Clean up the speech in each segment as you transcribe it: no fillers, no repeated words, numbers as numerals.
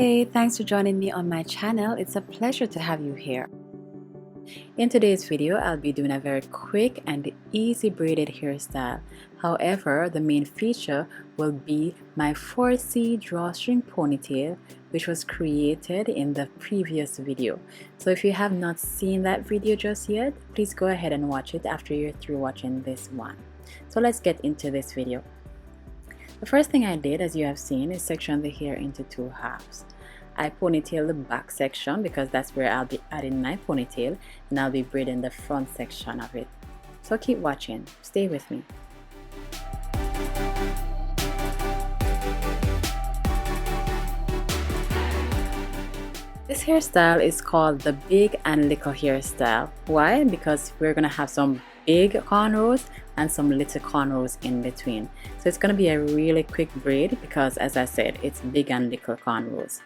Hey, thanks for joining me on my channel. It's a pleasure to have you here. In today's video, I'll be doing a very quick and easy braided hairstyle. However, the main feature will be my 4C drawstring ponytail, which was created in the previous video. So if you have not seen that video just yet, please go ahead and watch it after you're through watching this one. So let's get into this video. The first thing I did, as you have seen, is section the hair into two halves. I ponytail the back section because that's where I'll be adding my ponytail, and I'll be braiding the front section of it. So keep watching, stay with me. This hairstyle is called the big and little hairstyle. Why? Because we're gonna have some big cornrows and some little cornrows in between. So it's gonna be a really quick braid because, as I said, it's big and little cornrows.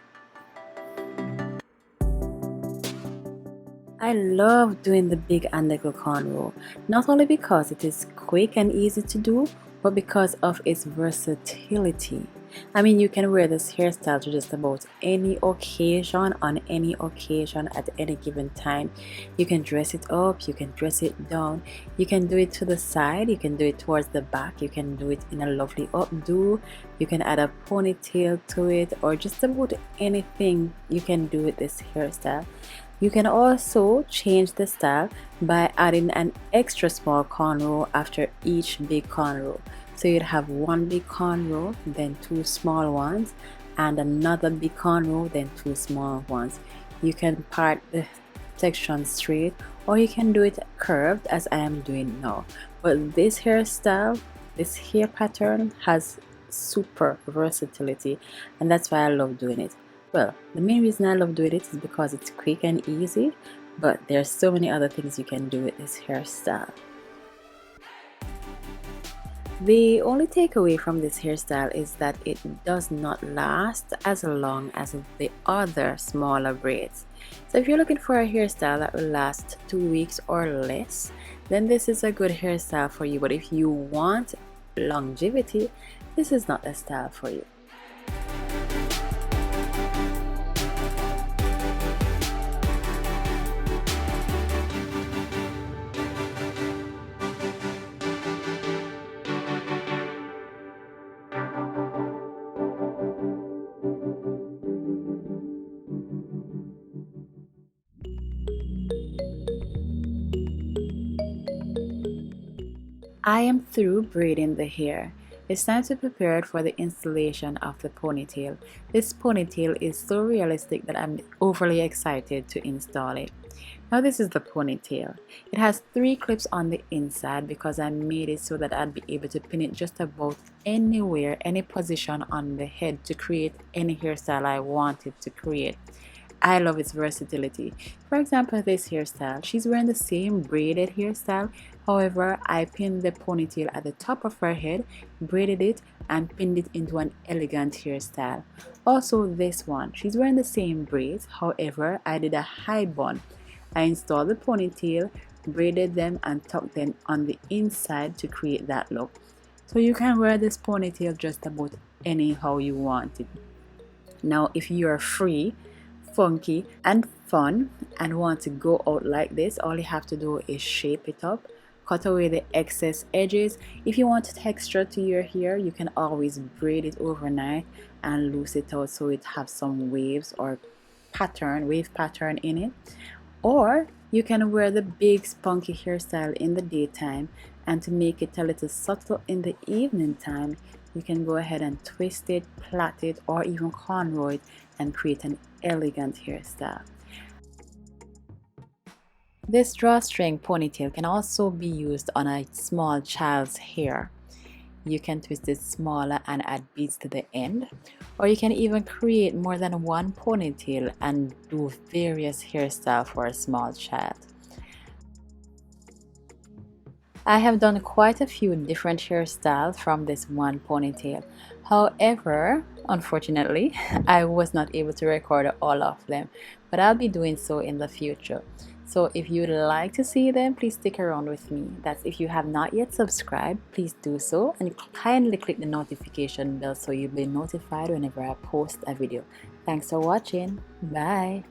I love doing the big and little cornrow, not only because it is quick and easy to do, but because of its versatility. I mean, you can wear this hairstyle to just about any occasion, on any occasion, at any given time. You can dress it up, you can dress it down, you can do it to the side, you can do it towards the back, you can do it in a lovely updo, you can add a ponytail to it, or just about anything you can do with this hairstyle. You can also change the style by adding an extra small cornrow after each big cornrow. So you'd have one big cornrow, then two small ones, and another big cornrow, then two small ones. You can part the section straight, or you can do it curved as I am doing now. But this hairstyle, this hair pattern has super versatility, and that's why I love doing it. Well, the main reason I love doing it is because it's quick and easy, but there's so many other things you can do with this hairstyle. The only takeaway from this hairstyle is that it does not last as long as the other smaller braids. So if you're looking for a hairstyle that will last 2 weeks or less, then this is a good hairstyle for you. But if you want longevity, this is not the style for you. I am through braiding the hair. It's time to prepare it for the installation of the ponytail. This ponytail is so realistic that I'm overly excited to install it. Now this is the ponytail. It has 3 clips on the inside because I made it so that I'd be able to pin it just about anywhere, any position on the head to create any hairstyle I wanted to create. I love its versatility. For example, this hairstyle, she's wearing the same braided hairstyle. However, I pinned the ponytail at the top of her head, braided it, and pinned it into an elegant hairstyle. Also, this one, she's wearing the same braids. However, I did a high bun. I installed the ponytail, braided them, and tucked them on the inside to create that look. So you can wear this ponytail just about anyhow you want it. Now, if you are free, funky and fun and want to go out like this, all you have to do is shape it up, cut away the excess edges. If you want texture to your hair, you can always braid it overnight and loose it out so it has some waves or wave pattern in it. Or you can wear the big spunky hairstyle in the daytime, and to make it a little subtle in the evening time, you can go ahead and twist it, plait it, or even cornrow it and create an elegant hairstyle. This drawstring ponytail can also be used on a small child's hair. You can twist it smaller and add beads to the end, or you can even create more than one ponytail and do various hairstyles for a small child. I have done quite a few different hairstyles from this one ponytail. However, unfortunately, I was not able to record all of them, but I'll be doing so in the future. So if you'd like to see them, please stick around with me. That's if you have not yet subscribed, please do so, and kindly click the notification bell so you'll be notified whenever I post a video. Thanks for watching. Bye.